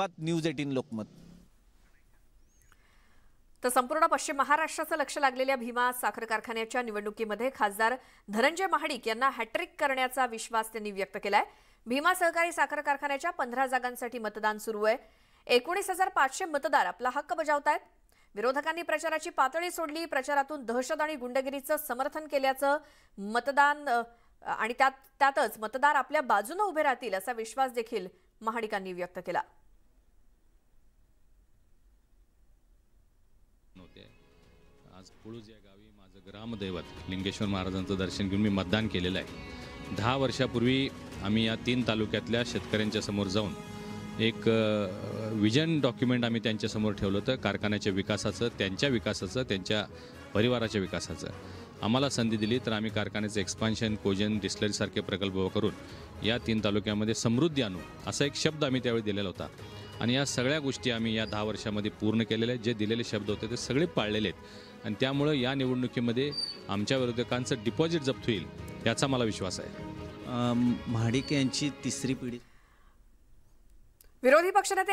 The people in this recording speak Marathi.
उत्पात न्यूज 18 लोकमत। तर संपूर्ण पश्चिम महाराष्ट्राचं लक्ष लागलेल्या भीमा साखर कारखान्याच्या निवडणुकीमध्ये खासदार धनंजय महाडिक यांना हॅट्रिक करण्याचा विश्वास त्यांनी व्यक्त केलाय। भीमा सहकारी साखर कारखान्याच्या 15 जागांसाठी मतदान सुरू आहे। 19,500 मतदार आपला हक्क बजावतायत। विरोधकांनी प्रचाराची पातळी सोडली, प्रचारातून दहशत आणि गुंडगिरीचं समर्थन केल्याचं मतदान आणि त्यातच मतदार आपल्या बाजूने उभे राहतील असा विश्वास देखील महाडिकांनी व्यक्त केला। आज पुळूज या गावी माझं ग्रामदैवत लिंगेश्वर महाराजांचं दर्शन घेऊन मी मतदान केलेलं आहे। 10 वर्षापूर्वी आम्ही या 3 तालुक्यातल्या शेतकऱ्यांच्या समोर जाऊन एक विजन डॉक्युमेंट आम्ही त्यांच्यासमोर ठेवलं होतं, कारखान्याच्या विकासाचं, त्यांच्या विकासाचं, त्यांच्या परिवाराच्या विकासाचं। आम्हाला संधी दिली तर आम्ही कारखान्याचं एक्सपान्शन, कोजन, डिस्लरीसारखे प्रकल्प करून या 3 तालुक्यामध्ये समृद्धी आणू असा एक शब्द आम्ही त्यावेळी दिलेला होता आणि या सगळ्या गोष्टी आम्ही या 10 वर्षामध्ये पूर्ण केलेल्या आहेत। जे दिलेले शब्द होते ते सगळे पाळलेले आहेत आणि त्यामुळे या निवडणुकीमध्ये आमच्या विरोधकांचं डिपॉझिट जप्त होईल याचा मला विश्वास आहे। महाडिक यांची तिसरी पिढी विरोधी पक्षनेते